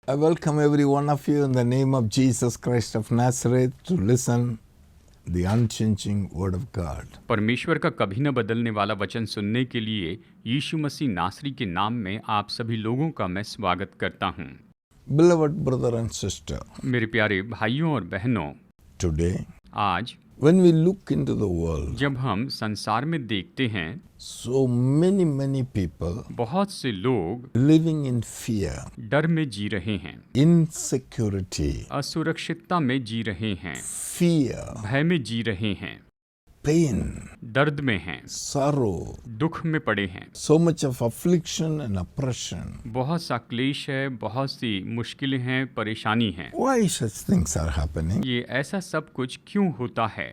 I welcome every one of you in the name of Jesus Christ of Nazareth to listen the unchanging word of God. परमेश्वर का कभी न बदलने वाला वचन सुनने के लिए यीशु मसीह नासरी के नाम में आप सभी लोगों का मैं स्वागत करता हूं। Beloved brother and sister, मेरे प्यारे भाइयों और बहनों, today आज when we look into the world, जब हम संसार में देखते हैं so many people बहुत से लोग living in fear, डर में जी रहे हैं, insecurity, असुरक्षितता में जी रहे हैं, fear, भय में जी रहे हैं, pain, दर्द में हैं, sorrow, दुख में पड़े हैं। so much of affliction and oppression. बहुत सा क्लेश है, बहुत सी मुश्किलें हैं, परेशानी हैं। Why such things are happening? ये ऐसा सब कुछ क्यों होता है?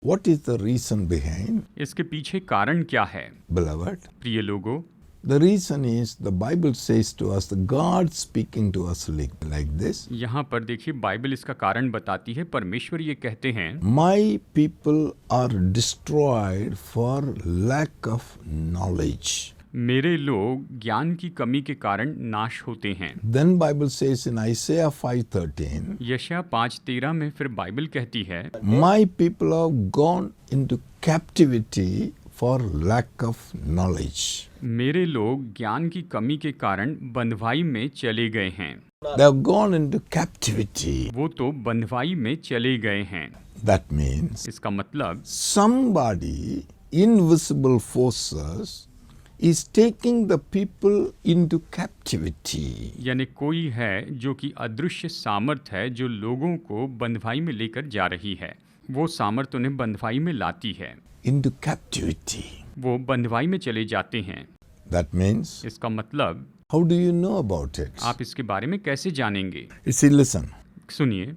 What is the reason behind? इसके पीछे कारण क्या है? Beloved, प्रिय लोगों, the reason is the Bible says to us, the God speaking to us like this. यहाँ पर देखिए बाइबल इसका कारण बताती है। परमेश्वर ये कहते हैं, My people are destroyed for lack of knowledge. मेरे लोग ज्ञान की कमी के कारण नाश होते हैं। Then Bible says in Isaiah 5:13, यशायाह 5:13 में फिर बाइबल कहती है, My people have gone into captivity for lack of knowledge. मेरे लोग ज्ञान की कमी के कारण बंधुआई में चले गए हैं। They have gone into captivity. वो तो बंधुआई में चले गए हैं। That means इसका मतलब somebody, invisible forces, is taking the people into captivity. यानी कोई है जो कि अदृश्य सामर्थ है जो लोगों को बंधुआई में लेकर जा रही है। वो सामर्थ उन्हें बंधुआई में लाती है। Into captivity. वो बंधुआई में चले जाते हैं। That means, इसका मतलब how do you know about it? आप इसके बारे में कैसे जानेंगे? You see, listen. सुनिए,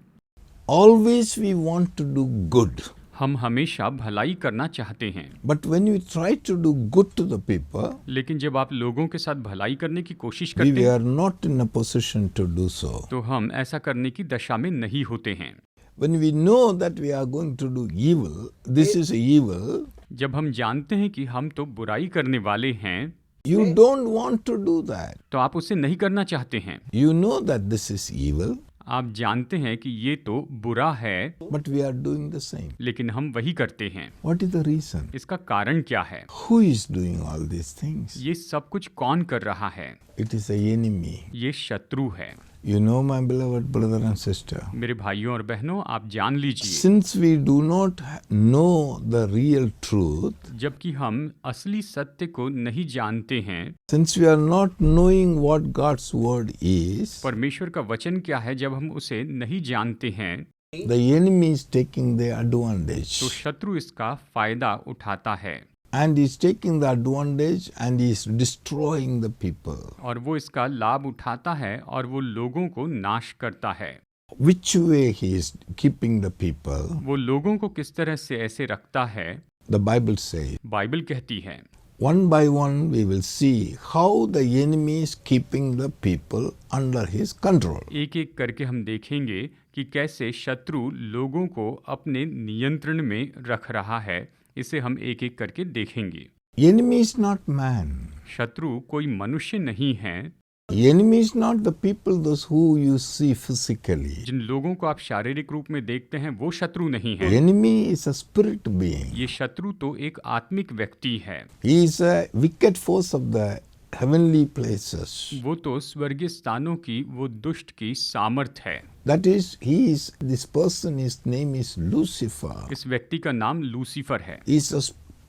Always we want to do good. हम हमेशा भलाई करना चाहते हैं, But when you try to do good to the people, लेकिन जब आप लोगों के साथ भलाई करने की कोशिश we करते हैं are not in a position to do so. तो हम ऐसा करने की दशा में नहीं होते हैं। When we know that we are going to do evil, this is evil, जब हम जानते हैं कि हम तो बुराई करने वाले हैं, you don't want to do that. तो आप उसे नहीं करना चाहते हैं। You know that this is evil, आप जानते हैं कि ये तो बुरा है, but we are doing the same. लेकिन हम वही करते हैं। What is the reason? इसका कारण क्या है? Who is doing all these things? ये सब कुछ कौन कर रहा है? It is the enemy. ये शत्रु है। You know, my beloved brother and sister, मेरे भाइयों और बहनों, आप जान लीजिए, since we do not know the real truth, जबकि हम असली सत्य को नहीं जानते हैं, since we are not knowing what God's word is, परमेश्वर का वचन क्या है, जब हम उसे नहीं जानते हैं, the enemy is taking the advantage. तो शत्रु इसका फायदा उठाता है And is taking the advantage and is destroying the people. और वो इसका लाभ उठाता है और वो लोगों को नाश करता है। Which way he is keeping the people? वो लोगों को किस तरह से ऐसे रखता है? The Bible says, बाइबल कहती है, one by one we will see how the enemy is keeping the people under his control. एक एक करके हम देखेंगे कि कैसे शत्रु लोगों को अपने नियंत्रण में रख रहा है। इसे हम एक एक करके देखेंगे। Enemy is not man. शत्रु कोई मनुष्य नहीं है। Enemy is not the people those who you see physically. जिन लोगों को आप शारीरिक रूप में देखते हैं वो शत्रु नहीं है। Enemy is a spirit being. ये शत्रु तो एक आत्मिक व्यक्ति है। He is a wicked force of the heavenly places. वो तो स्वर्गीय स्थानों की वो दुष्ट की सामर्थ है। That is, this person, his name is Lucifer. इस व्यक्ति का नाम लूसीफर है। He is a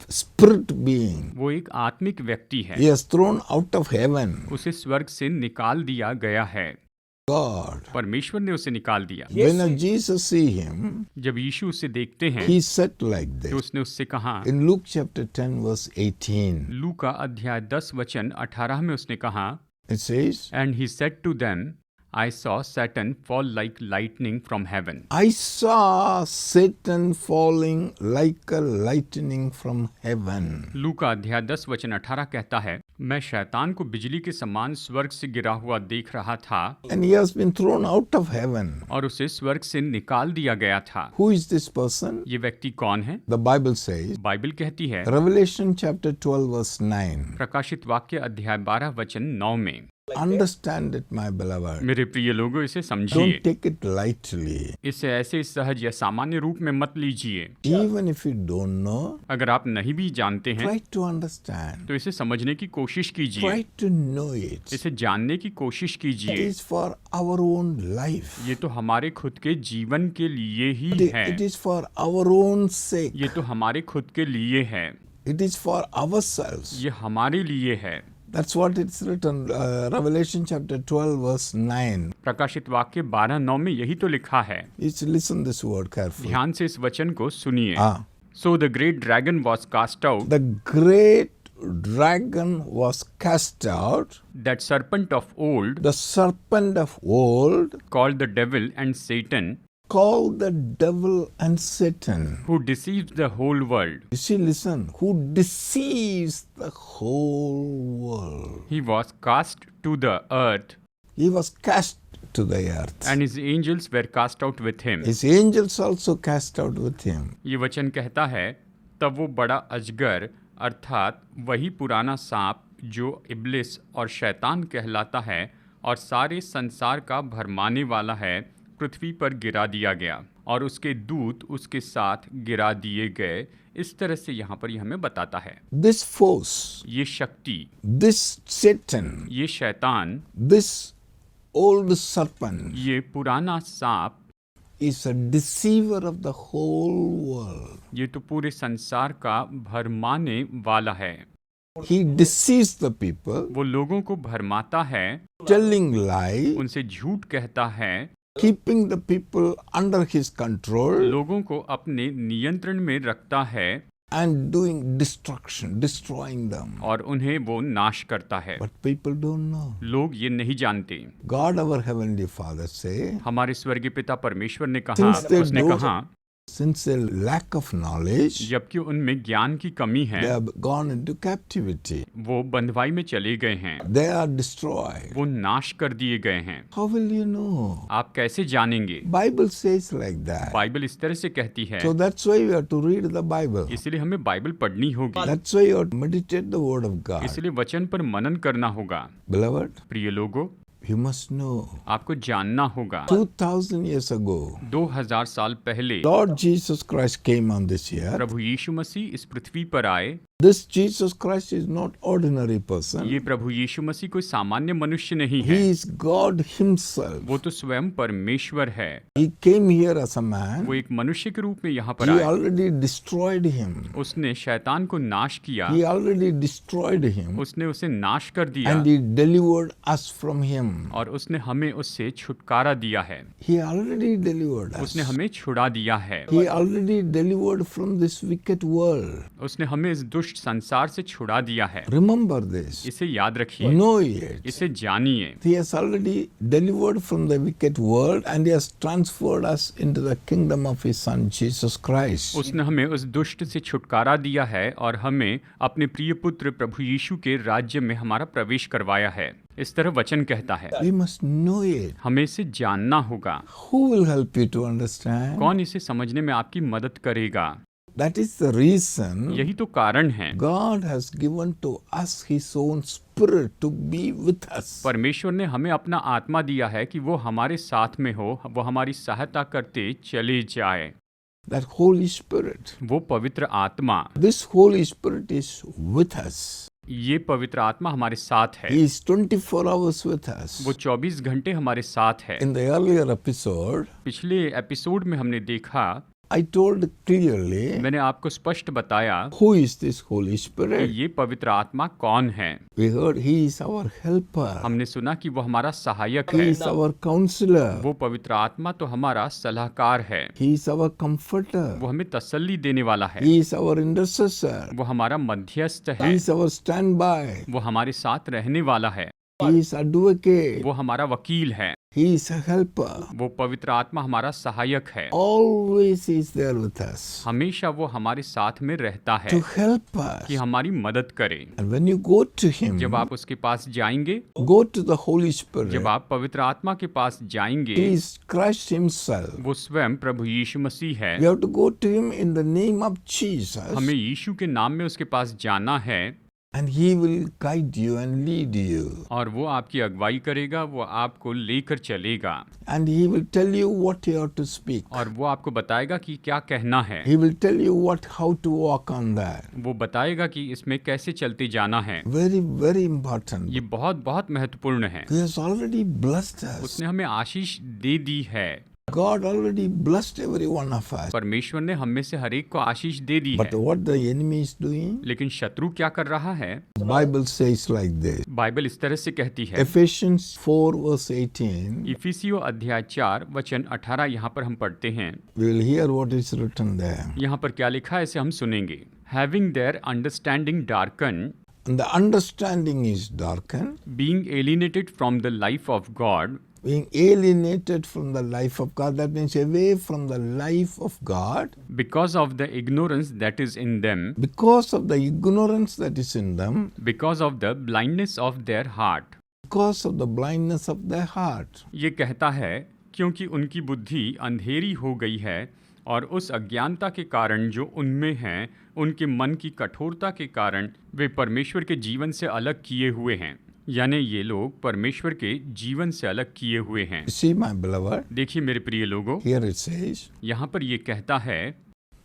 spirit being. वो एक आत्मिक व्यक्ति है। He is thrown out of heaven. उसे स्वर्ग से निकाल दिया गया है। God. परमेश्वर ने उसे निकाल दिया। When Jesus see him, जब यीशु उसे देखते हैं he said like तो this. उसने उससे कहा, In Luke chapter 10 verse 18, लूका अध्याय 10 वचन 18 में उसने कहा, it says, And he said to them, I saw Satan fall like lightning from heaven. I saw Satan falling like a lightning from heaven. लूका अध्याय 10 वचन 18 कहता है, मैं शैतान को बिजली के समान स्वर्ग से गिरा हुआ देख रहा था And he has been thrown out of heaven. और उसे स्वर्ग से निकाल दिया गया था। Who is this person? ये व्यक्ति कौन है? The Bible says, बाइबल कहती है, Revelation chapter 12 verse 9. प्रकाशित वाक्य अध्याय 12 वचन 9 में, Understand it, my beloved. मेरे प्रिय लोगों, इसे समझिए, Don't take it lightly. इसे ऐसे सहज या सामान्य रूप में मत लीजिए। Even if you don't know, अगर आप नहीं भी जानते हैं try to understand. तो इसे समझने की कोशिश कीजिए, Try to know it. इसे जानने की कोशिश It कीजिए। is for our own life. ये तो हमारे खुद के जीवन के लिए ही है, It is for our own sake. ये तो हमारे खुद के लिए है, It is for ourselves. ये हमारे लिए है। That's what it's written. Revelation chapter 12 verse 9. प्रकाशित वाक्य 12:9 में यही तो लिखा है। Listen this word carefully. ध्यान से इस वचन को सुनिए। Ah. So the great dragon was cast out, The great dragon was cast out, that serpent of old, the serpent of old, called the devil and Satan, called the devil and Satan. who deceives the whole world. You see, listen, who deceives the whole world. He was cast to the earth, He was cast to the earth. and his angels were cast out with him. His angels also cast out with him. ये वचन कहता है, तब वो बड़ा अजगर अर्थात वही पुराना सांप जो इब्लिस और शैतान कहलाता है और सारे संसार का भरमाने वाला है, पृथ्वी पर गिरा दिया गया और उसके दूत उसके साथ गिरा दिए गए। इस तरह से यहाँ पर ये हमें बताता है, This force, ये शक्ति, this Satan, ये शैतान, this old serpent ये पुराना सांप, is a deceiver of the whole world. ये तो पूरे संसार का भरमाने वाला है। He deceives the people, वो लोगों को भरमाता है, telling lie, उनसे झूठ कहता है, keeping the people under his control, लोगों को अपने नियंत्रण में रखता है and doing destruction, destroying them. और उन्हें वो नाश करता है। But people don't know. लोग ये नहीं जानते। God, our heavenly Father, say, हमारे स्वर्गीय पिता परमेश्वर ने कहा, Since they उसने don't- कहा, since a lack of knowledge, जबकि उनमें ज्ञान की कमी है, they have gone into captivity. वो बंधुआई में चले गए हैं, They are destroyed. वो नाश कर दिए गए हैं। How will you know? आप कैसे जानेंगे? Bible says like that. Bible इस तरह से कहती है, So that's why we have to read the Bible. इसलिए हमें बाइबल पढ़नी होगी, That's why you have to meditate the word of God. इसलिए वचन पर मनन करना होगा। Beloved, प्रिय लोगों, you must know. आपको जानना होगा, 2000 years ago, 2000 साल पहले Lord Jesus Christ came on this earth. प्रभु यीशु मसीह इस पृथ्वी पर आए। This Jesus Christ is not ordinary person. ये प्रभु यीशु मसीह कोई सामान्य मनुष्य नहीं है, He is God himself. वो तो स्वयं परमेश्वर है। He came here as a man. वो एक मनुष्य के रूप में यहाँ पर He आए। already destroyed him. उसने शैतान को नाश किया, He already destroyed him. उसने उसे नाश कर दिया And he delivered us from him. और उसने हमें उससे छुटकारा दिया है। He already delivered us. उसने हमें छुड़ा दिया है। He already delivered from this wicked world. उसने हमें इस दुष्ट संसार से छुड़ा दिया है। Remember this. इसे याद रखिए, Know it. इसे जानिए। He has already delivered from the wicked world and he has transferred us into the kingdom of his son Jesus Christ. उसने हमें उस दुष्ट से छुटकारा दिया है और हमें अपने प्रिय पुत्र प्रभु यीशु के राज्य में हमारा प्रवेश करवाया है। इस तरह वचन कहता है, We must know it. हमें इसे जानना होगा। Who will help you to understand? कौन इसे समझने में आपकी मदद करेगा? That is the reason यही तो कारण है, God has given to us his own spirit to be with us. परमेश्वर ने हमें अपना आत्मा दिया है कि वो हमारे साथ में हो, वो हमारी सहायता करते चले जाए। That Holy Spirit. वो पवित्र आत्मा, This Holy Spirit is with us. ये पवित्र आत्मा हमारे साथ है। He is 24 hours with us. वो 24 घंटे हमारे साथ है। In the earlier episode, पिछले एपिसोड में हमने देखा, I told clearly मैंने आपको स्पष्ट बताया who is this Holy कि Spirit. ये पवित्र आत्मा कौन है। We heard he is our helper. हमने सुना कि वो हमारा सहायक He है। is our counselor. वो पवित्र आत्मा तो हमारा सलाहकार है। He is our comforter. वो हमें तसल्ली देने वाला है। He is our intercessor. वो हमारा मध्यस्थ He है। is our standby. वो हमारे साथ रहने वाला है। He is advocate. वो हमारा वकील है। He is a helper. वो पवित्र आत्मा हमारा सहायक है। Always he is there with us हमेशा वो हमारे साथ में रहता है to help us. कि हमारी मदद करे। And when you go to him, जब आप उसके पास जाएंगे, go to the Holy Spirit. जब आप पवित्र आत्मा के पास जाएंगे, He is Christ himself. वो स्वयं प्रभु यीशु मसीह है। We have to go to him in the name of Jesus. हमें यीशु के नाम में उसके पास जाना है and He will guide you and lead you. और वो आपकी अगुवाई करेगा, वो आपको लेकर चलेगा, And He will tell you what you have to speak. और वो आपको बताएगा कि क्या कहना है। He will tell you how to walk on that. वो बताएगा कि इसमें कैसे चलते जाना है। Very, very important. ये बहुत बहुत महत्वपूर्ण है। He has already blessed us. उसने हमें आशीष दे दी है। God already blessed every one of us. परमेश्वर ने हम में से हर एक को आशीष दे दी But है। what the enemy is doing? लेकिन शत्रु क्या कर रहा है? The Bible says like this. Bible इस तरह से कहती है। Ephesians 4 verse 18. इफिसियों अध्याय 4 वचन 18 यहाँ पर हम पढ़ते हैं। We will hear what is written there. यहाँ पर क्या लिखा है इसे हम सुनेंगे। Having their understanding darkened, And the understanding is darkened, being alienated from the life of God, being alienated from the life of God. That means away from the life of God because of the ignorance that is in them, because of the ignorance that is in them, because of the blindness of their heart. because of the blindness of their heart. ये कहता है क्योंकि उनकी बुद्धि अंधेरी हो गई है और उस अज्ञानता के कारण जो उनमें है, उनके मन की कठोरता के कारण वे परमेश्वर के जीवन से अलग किए हुए हैं। यानी ये लोग परमेश्वर के जीवन से अलग किए हुए हैं। You see, my beloved, देखिए मेरे प्रिय लोगों, here it says, यहाँ पर ये कहता है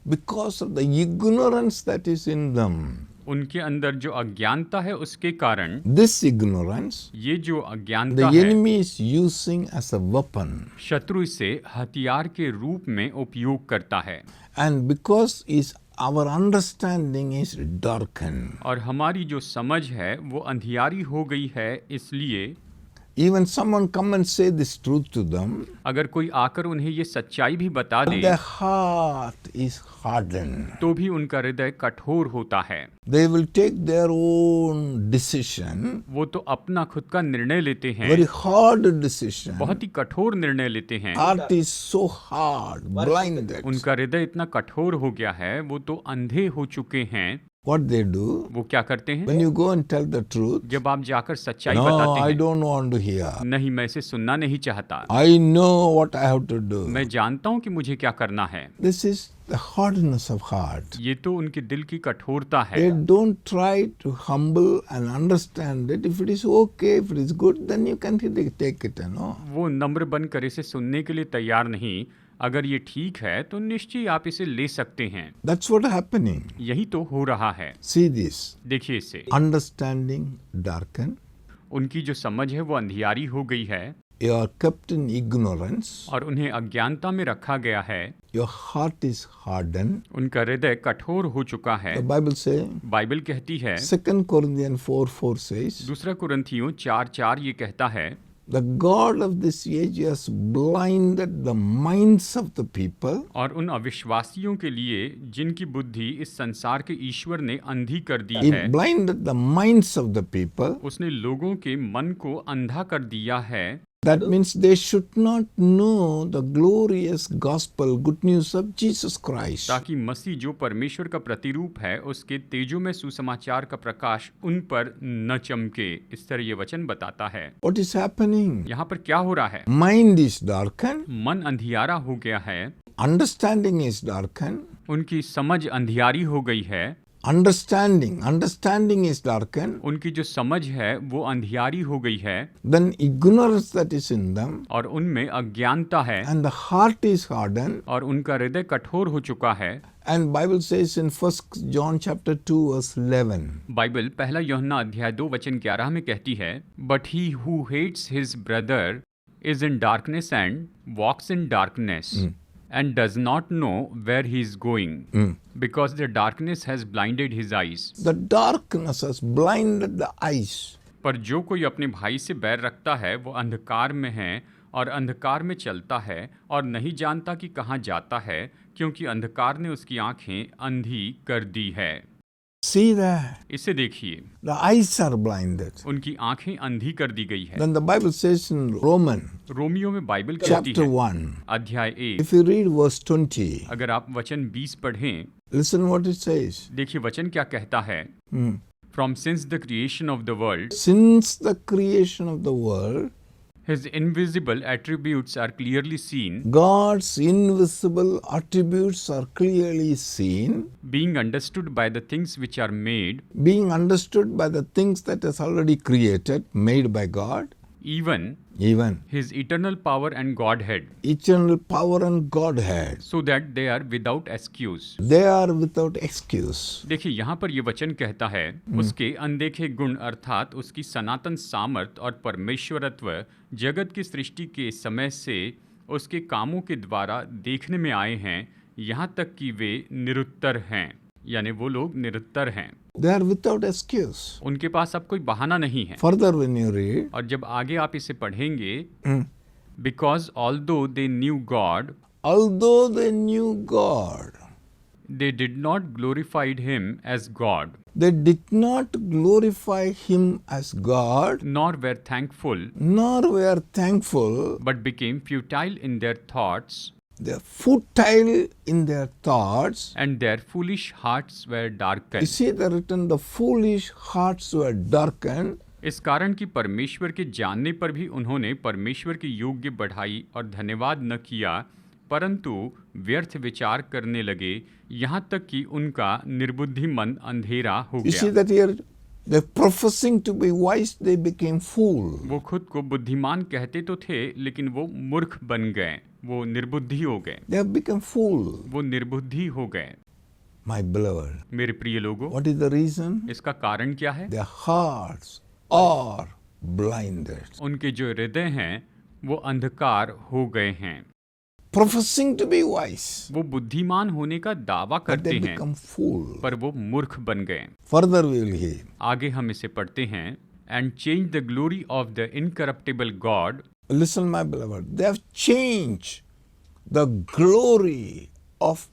because of the ignorance that is in them. उनके अंदर जो अज्ञानता है उसके कारण, This ignorance, ये जो the अज्ञानता है, enemy is using as a weapon. शत्रु इसे हथियार के रूप में उपयोग करता है। And because our understanding is darkened. और हमारी जो समझ है वो अंधियारी हो गई है, इसलिए Even someone come and say this truth to them, अगर कोई आकर उन्हें ये सच्चाई भी बता दे their heart is hardened. तो भी उनका हृदय कठोर होता है। They will take their own decision, वो तो अपना खुद का निर्णय लेते हैं, very hard decision. बहुत ही कठोर निर्णय लेते हैं। Heart is so hard, blinded. उनका हृदय इतना कठोर हो गया है, वो तो अंधे हो चुके हैं। What they do, वो क्या करते हैं? when you go and tell the truth, जब आप जाकर सच्चाई no, बताते I हैं, don't want to hear. नहीं मैं इसे सुनना नहीं चाहता, I know what I have to do. मैं जानता हूँ कि मुझे क्या करना है। This is the hardness of heart. ये तो उनके दिल की कठोरता है। They don't try to humble and understand it. If it is okay, if it is good, then you can take it, you know. वो नम्र बनकर इसे सुनने के लिए तैयार नहीं। अगर ये ठीक है तो निश्चय आप इसे ले सकते हैं। That's what happening. यही तो हो रहा है। See this. देखिए इसे, Understanding darkened. उनकी जो समझ है वो अंधियारी हो गई है You are kept in ignorance. और उन्हें अज्ञानता में रखा गया है। Your heart is hardened. उनका हृदय कठोर हो चुका है। The Bible says, बाइबल कहती है, 2 Corinthians 4:4 says, दूसरा कुरिन्थियों 4:4 ये कहता है, the God of this age has blinded the minds of the people और उन अविश्वासियों के लिए जिनकी बुद्धि इस संसार के ईश्वर ने अंधी कर दी He है, blinded the minds of the people. उसने लोगों के मन को अंधा कर दिया है। That means they should not know the glorious gospel, good news of Jesus Christ. ताकि मसीह जो परमेश्वर का प्रतिरूप है उसके तेजो में सुसमाचार का प्रकाश उन पर न चमके। इस तरह ये वचन बताता है। What is happening? यहाँ पर क्या हो रहा है? Mind is darkened, मन अंधियारा हो गया है, understanding is darkened, उनकी समझ अंधियारी हो गई है, understanding is darkened, उनकी जो समझ है वो अंधियारी हो गई है, then ignorance that is in them, और उनमें अज्ञानता है, and the heart is hardened. और उनका हृदय कठोर हो चुका है। And Bible says in 1 John chapter 2 verse 11, Bible पहला यूहन्ना अध्याय 2 वचन 11 में कहती है, but he who hates his brother is in darkness and walks in darkness and does not know where he is going, because the darkness has blinded his eyes. the darkness has blinded the eyes. पर जो कोई अपने भाई से बैर रखता है वो अंधकार में है और अंधकार में चलता है और नहीं जानता कि कहाँ जाता है, क्योंकि अंधकार ने उसकी आंखें अंधी कर दी है। See that? इसे देखिए, The eyes are blinded. उनकी आंखें अंधी कर दी गई है। Then the Bible says in Romans Romeo में बाइबल कहती chapter है, 1, अध्याय 1, if you read verse 20, अगर आप वचन 20 पढ़ें, listen what it says. देखिए वचन क्या कहता है। From since the creation of the world, Since the creation of the world, His invisible attributes are clearly seen, God's invisible attributes are clearly seen, being understood by the things which are made, being understood by the things that is already created, made by God, even even his eternal power and Godhead, eternal power and Godhead. so that they are without excuse. They are without excuse. देखिए यहाँ पर ये वचन कहता है उसके अनदेखे गुण अर्थात उसकी सनातन सामर्थ और परमेश्वरत्व जगत की सृष्टि के समय से उसके कामों के द्वारा देखने में आए हैं, यहाँ तक कि वे निरुत्तर हैं, यानी वो लोग निरुत्तर हैं, They are without excuse. उनके पास अब कोई बहाना नहीं है। Further, when you read, और जब आगे आप इसे पढ़ेंगे, because although they knew God, although they knew God, they did not glorified him as God, they did not glorify Him as God, nor were thankful, nor were thankful. but became futile in their thoughts, They are futile in their thoughts. and their foolish hearts were You darkened. see the written, the foolish hearts were darkened. इस कारण कि परमेश्वर के जानने पर भी उन्होंने परमेश्वर के योग्य बढ़ाई और धन्यवाद न किया, परंतु व्यर्थ विचार करने लगे, यहाँ तक कि उनका निर्बुद्धि मन अंधेरा हो You see गया। that here, they're professing to be wise, they became fool. वो खुद को बुद्धिमान कहते तो थे, लेकिन वो मूर्ख बन गए, वो निर्बुद्धि हो गए, They have become fool. वो निर्बुद्धि हो गए। My beloved, मेरे प्रिय लोगों, what is the reason? इसका कारण क्या है? Their hearts are blinded. उनके जो हृदय हैं वो अंधकार हो गए हैं। Professing to be wise, वो बुद्धिमान होने का दावा but करते they हैं, become fool. पर वो मूर्ख बन गए। Further we will hear. आगे हम इसे पढ़ते हैं, and change the glory of the incorruptible God, Listen, my beloved, they have changed the glory of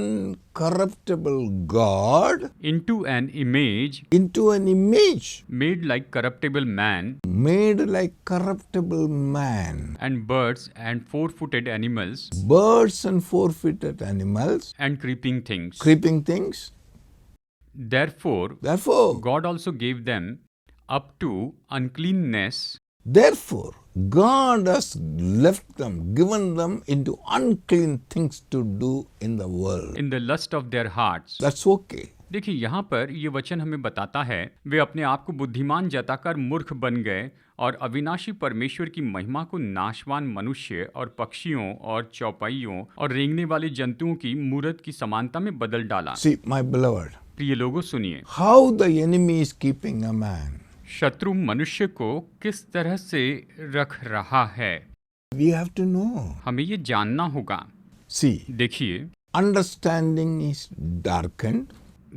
incorruptible God into an image into an image made like corruptible man, made like corruptible man, footed animals एंड फोर फुटेड एनिमल्स, birds and four-footed animals, and creeping things. creeping things. Therefore Therefore, God also gave them up to uncleanness, therefore, God has left them, given them into unclean things to do in the world. in the lust of their hearts. That's okay. देखिए यहाँ पर ये वचन हमें बताता है, वे अपने आप को बुद्धिमान जताकर मूर्ख बन गए और अविनाशी परमेश्वर की महिमा को नाशवान मनुष्य और पक्षियों और चौपाइयों और रेंगने वाले जंतुओं की मूरत की समानता में बदल डाला। See, my beloved, प्रिय लोगों सुनिए, how the enemy is keeping a man. शत्रु मनुष्य को किस तरह से रख रहा है, We have to know. हमें ये जानना होगा। See, देखिए, understanding is darkened,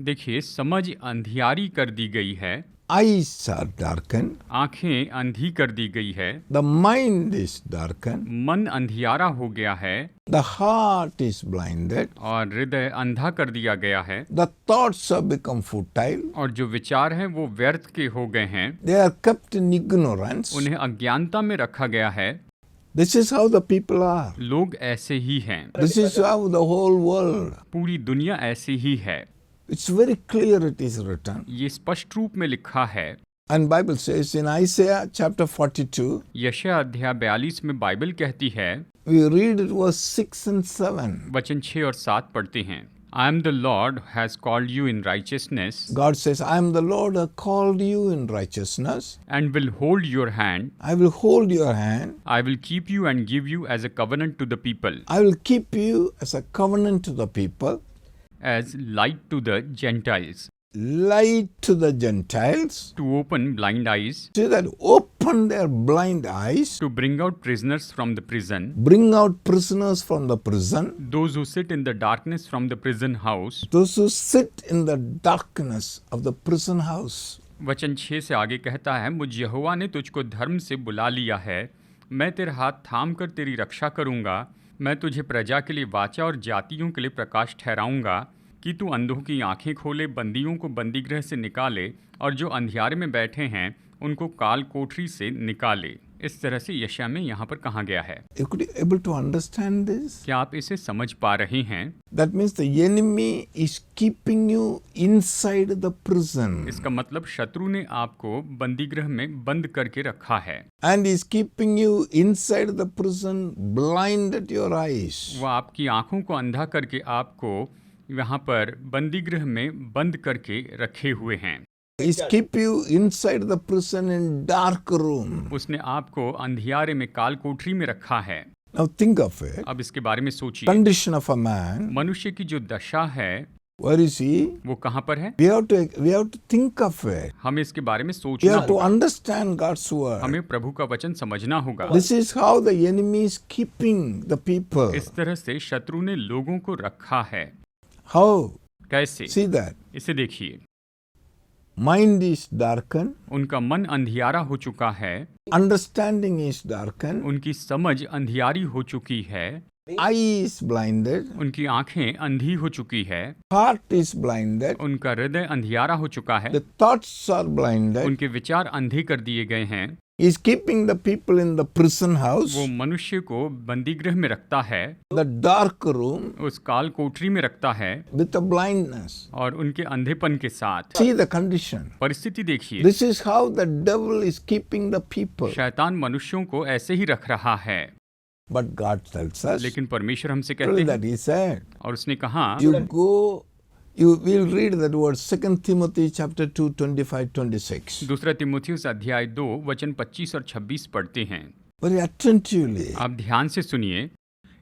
देखिए समझ अंधियारी कर दी गई है, eyes are darkened, आंखें अंधी कर दी गई है, the mind is darkened, मन अंधियारा हो गया है, the heart is blinded, और हृदय अंधा कर दिया गया है, the thoughts have become futile, और जो विचार हैं वो व्यर्थ के हो गए हैं, they are kept in ignorance. उन्हें अज्ञानता में रखा गया है। This is how the people are. लोग ऐसे ही हैं, This is how the whole world. पूरी दुनिया ऐसी ही है। It's very clear it is written. ये स्पष्ट रूप में लिखा है। And Bible says in Isaiah chapter 42, यशायाह अध्याय 42 में बाइबल कहती है, we read it verse 6 and 7. वचन 6 और 7 पढ़ते हैं, I am the Lord has called you in righteousness God says, I am the Lord who called you in righteousness. and will hold your hand. I will hold your hand. I will keep you and give you as a covenant to the people, I will keep you as a covenant to the people, as light to the Gentiles, light to the Gentiles, to open blind eyes, so that open their blind eyes, to bring out prisoners from the prison, bring out prisoners from the prison, those who sit in the darkness from the prison house. those who sit in the darkness of the prison house. वचन 6 से आगे कहता है, मुझ यहोवा ने तुझको धर्म से बुला लिया है, मैं तेरा हाथ थाम कर तेरी रक्षा करूँगा, मैं तुझे प्रजा के लिए वाचा और जातियों के लिए प्रकाश ठहराऊँगा, कि तू अंधों की आंखें खोले, बंदियों को बंदीगृह से निकाले, और जो अंधियारे में बैठे हैं उनको काल कोठरी से निकाले। इस तरह से यशायाह में यहाँ पर कहा गया है। You could be able to understand this? क्या आप इसे समझ पा रहे हैं? That means the enemy is keeping you inside the prison इसका मतलब शत्रु ने आपको बंदीगृह में बंद करके रखा है। and is keeping you inside the prison blind at your eyes. वो आपकी आंखों को अंधा करके आपको यहाँ पर बंदीगृह में बंद करके रखे हुए हैं। Is keep you inside the prison in dark room. उसने आपको अंधियारे में काल कोठरी में रखा है। Now think of it. अब इसके बारे में सोचिए। Condition of a man. मनुष्य की जो दशा है Where is he? वो कहाँ पर है? We have to think of it. हमें इसके बारे में We सोचना have to होगा। understand God's word. हमें प्रभु का वचन समझना होगा। This is how the enemy is keeping the people. इस तरह से शत्रु ने लोगों को रखा है। How? कैसे? See that. इसे देखिए। Mind is darkened. उनका मन अंधियारा हो चुका है। Understanding is darkened. उनकी समझ अंधियारी हो चुकी है। Eye is blinded. उनकी आंखें अंधी हो चुकी है। Heart is blinded. उनका हृदय अंधियारा हो चुका है। The thoughts are blinded. उनके विचार अंधे कर दिए गए हैं। He is keeping the people in the prison house, वो मनुष्य को बंदीगृह में रखता है, the dark room, उस काल कोठरी में रखता है with the blindness. और उनके अंधेपन के साथ। See the condition. परिस्थिति देखिए। This is how the devil is keeping the people. शैतान मनुष्यों को ऐसे ही रख रहा है। But God tells us, लेकिन परमेश्वर हमसे कहते really हैं that He said, और उसने कहा, you go, you will read that word 2 Timothy chapter 2, 25-26. दूसरा तीमुथियुस अध्याय 2 वचन 25 और 26 पढ़ते हैं। Very attentively. आप ध्यान से सुनिए।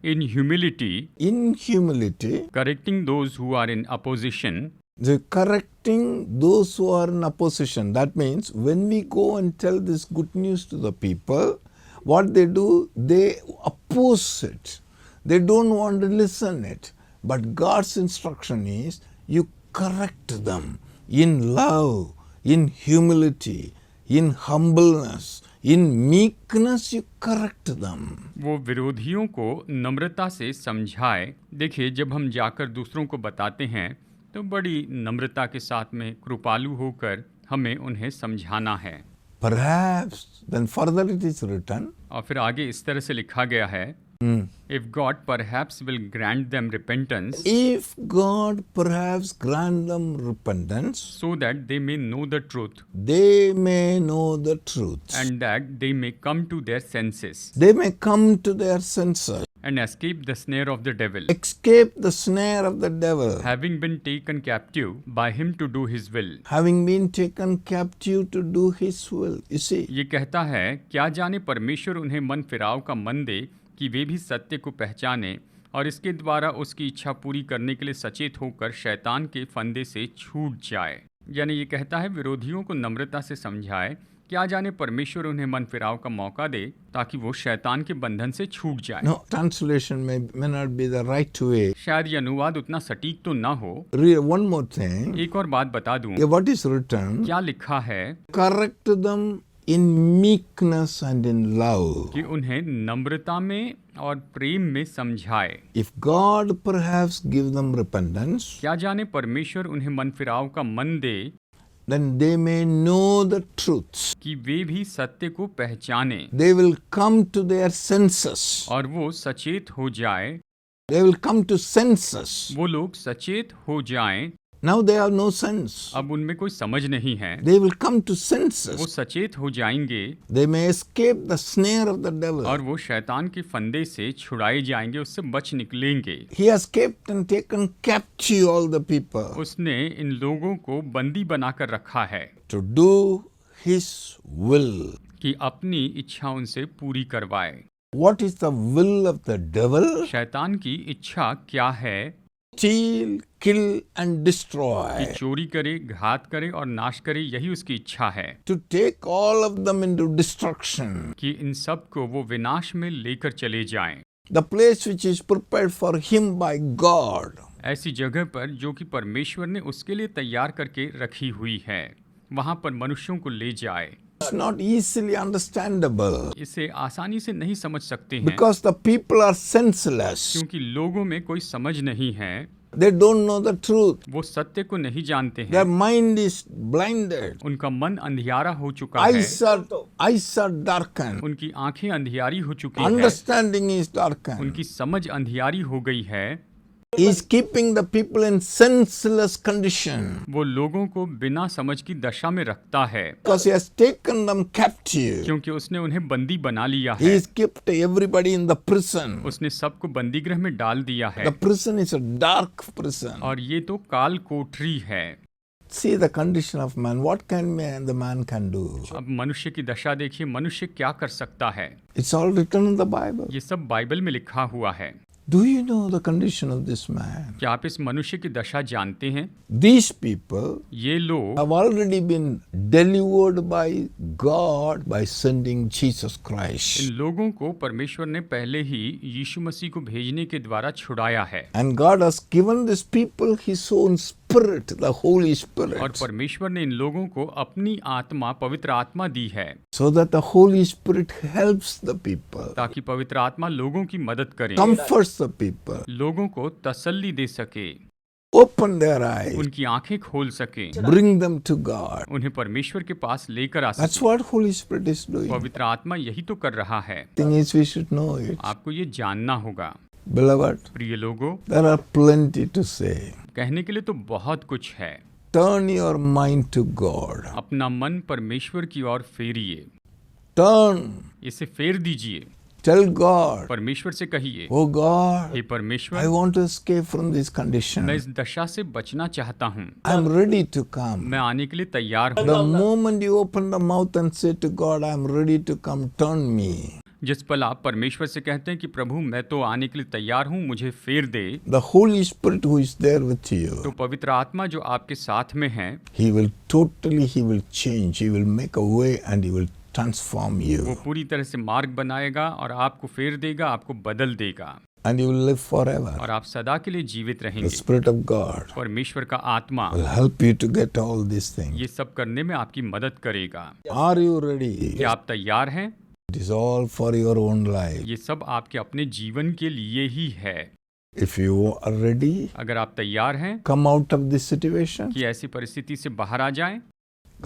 In humility, In humility, correcting those who are in opposition, the correcting those who are in opposition. That means when we go and tell this good news to the people, what they do, they oppose it. They don't want to listen it. But God's instruction is you correct them in love, in humility, in humbleness, in meekness you correct them. वो विरोधियों को नम्रता से समझाए। देखिए, जब हम जाकर दूसरों को बताते हैं तो बड़ी नम्रता के साथ में कृपालु होकर हमें उन्हें समझाना है। Perhaps, then further it is written, और फिर आगे इस तरह से लिखा गया है, If God perhaps will grant them repentance, if God perhaps grant them repentance, so that they may know the truth, they may know the truth. and that they may come to their senses, They may come to their senses, and escape the snare of the devil, escape the snare of the devil, having been taken captive by him to do his will. having been taken captive to do his will. You see, ये कहता है, क्या जाने परमेश्वर उन्हें मन फिराव का मन दे कि वे भी सत्य को पहचाने और इसके द्वारा उसकी इच्छा पूरी करने के लिए सचेत होकर शैतान के फंदे से छूट जाए। यानी ये कहता है विरोधियों को नम्रता से समझाए, क्या जाने परमेश्वर उन्हें मन फिराव का मौका दे ताकि वो शैतान के बंधन से छूट जाए। no translation may not be the right way. शायद ये अनुवाद उतना सटीक तो ना हो। Read one more thing. एक और बात बता दूं, What is written? क्या लिखा है Correct them in meekness and in love. कि उन्हें नम्रता में और प्रेम में समझाए। If God perhaps give them repentance, क्या जाने परमेश्वर उन्हें मन फिराव का मन दे then they may know the truth. कि वे भी सत्य को पहचाने They will come to their senses. और वो सचेत हो जाए। They will come to senses. वो लोग सचेत हो जाएं। Now they have no sense. अब उनमें कोई समझ नहीं है। They will come to वो senses. सचेत हो जाएंगे They may escape the snare of the devil. और वो शैतान के फंदे से छुड़ाए जाएंगे, उससे बच निकलेंगे। He has kept and taken captive all the people उसने इन लोगों को बंदी बनाकर रखा है to do his will. कि अपनी इच्छा उनसे पूरी करवाए। What is the will of the devil? शैतान की इच्छा क्या है? Steal, kill and कि destroy. चोरी करे, घात करे और नाश करे, यही उसकी इच्छा है। To take all of them into destruction. कि इन सब को वो विनाश में लेकर चले जाएं। The place which is prepared for him by God. ऐसी जगह पर जो कि परमेश्वर ने उसके लिए तैयार करके रखी हुई है, वहां पर मनुष्यों को ले जाए। It's not easily understandable इसे आसानी से नहीं समझ सकते हैं because the people are senseless. क्योंकि लोगों में कोई समझ नहीं है। They don't know the truth. वो सत्य को नहीं जानते Their हैं, mind is blinded. उनका मन अंधियारा हो चुका है, Eyes are darkened. उनकी आंखें अंधियारी हो चुकी है, Understanding is darkened. उनकी समझ अंधियारी हो गई है। He is keeping the people in senseless condition वो लोगों को बिना समझ की दशा में रखता है, because he has taken them captive. क्योंकि उसने उन्हें बंदी बना लिया He है, has kept everybody in the prison. उसने सबको बंदीगृह में डाल दिया है, The prison is a dark prison. और ये तो काल कोठरी है। See the condition of man. What can the man can do? अब मनुष्य की दशा देखिए, मनुष्य क्या कर सकता है। It's all written in the Bible. ये सब बाइबल में लिखा हुआ है। Do you know the condition of this man? क्या आप इस मनुष्य की दशा जानते हैं? These people ये लोग have already been delivered by God by sending Jesus Christ. इन लोगों को परमेश्वर ने पहले ही यीशु मसीह को भेजने के द्वारा छुड़ाया है, And God has given these people His own Spirit, the Holy और Spirit, परमेश्वर ने इन लोगों को अपनी आत्मा, पवित्र आत्मा दी है, so that the Holy Spirit helps the people, ताकि पवित्र आत्मा लोगों की मदद करे, comforts the people, लोगों को तसल्ली दे सके, open their eyes, उनकी आंखें खोल सके, bring them to God. उन्हें परमेश्वर के पास लेकर आ That's सके। what Holy Spirit is doing. पवित्र आत्मा यही तो कर रहा है। Thing is, we should know it. आपको ये जानना होगा। Beloved, प्रिय लोगों, there are plenty to say. कहने के लिए तो बहुत कुछ है। Turn your mind to God. अपना मन परमेश्वर की ओर फेरिए, Turn. इसे फेर दीजिए, Tell God, परमेश्वर से कहिए, oh God, हे I परमेश्वर, want to escape from this मैं condition. इस दशा से बचना चाहता हूँ, I'm ready to come. मैं आने के लिए तैयार हूँ। The moment you open the mouth and say to God, I'm ready to come, turn me. जिस पल आप परमेश्वर से कहते हैं कि प्रभु मैं तो आने के लिए तैयार हूँ, मुझे फेर दे, The Holy Spirit who is there with तो you, पवित्र आत्मा जो आपके साथ में है, He will change. He will make a way and He will transform वो you. पूरी तरह से मार्ग बनाएगा और आपको फेर देगा, आपको बदल देगा, And you will live forever. और आप सदा के लिए जीवित The रहेंगे। Spirit of God परमेश्वर का आत्मा will help you to get all these things. ये सब करने में आपकी मदद करेगा। Are you ready? क्या आप तैयार हैं? It is all for your own life. ये सब आपके अपने जीवन के लिए ही है। If you are ready, अगर आप तैयार हैं come out of this situation. कि ऐसी परिस्थिति से बाहर आ जाएं,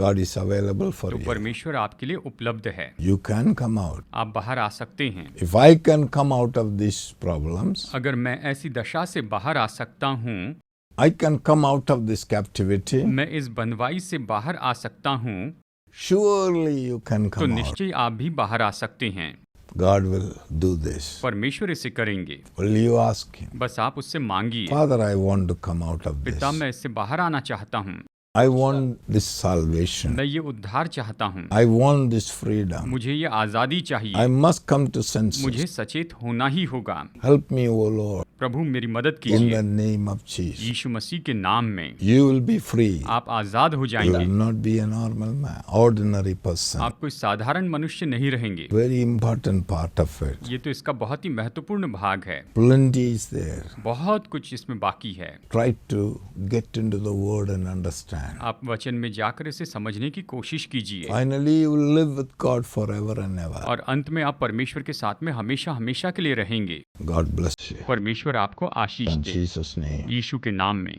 God is available for तो you. परमेश्वर आपके लिए उपलब्ध है। You can come out. आप बाहर आ सकते हैं। If I can come out of these problems, अगर मैं ऐसी दशा से बाहर आ सकता हूँ, I can come out of this captivity, मैं इस बंधुआई से बाहर आ सकता हूँ, surely you can तो come out. निश्चय आप भी बाहर आ सकते हैं। God will do this. परमेश्वर इसे करेंगे। Will you ask Him? बस आप उससे मांगिए, Father, I want to come out of this. पिता मैं इससे बाहर आना चाहता हूँ, I want this salvation. मैं ये उद्धार चाहता हूँ, I want this freedom. मुझे ये आज़ादी I चाहिए, must come to senses. मुझे सचेत होना ही होगा। Help me, O Lord, प्रभु मेरी मदद in कीजिए, the name of Jesus. यीशु मसीह के नाम में। You will be free. आप आज़ाद हो You जाएंगे, will not be a normal man, ordinary person. आप कोई साधारण मनुष्य नहीं रहेंगे। Very important part of it. ये तो इसका बहुत ही महत्वपूर्ण भाग है। Plenty is there. बहुत कुछ इसमें बाकी है। Try to get into the word and understand. आप वचन में जाकर इसे समझने की कोशिश कीजिए, Finally, you will live with God forever and ever. और अंत में आप परमेश्वर के साथ में हमेशा हमेशा के लिए रहेंगे। God bless you. परमेश्वर आपको आशीष In दे, Jesus' name. यीशु के नाम में।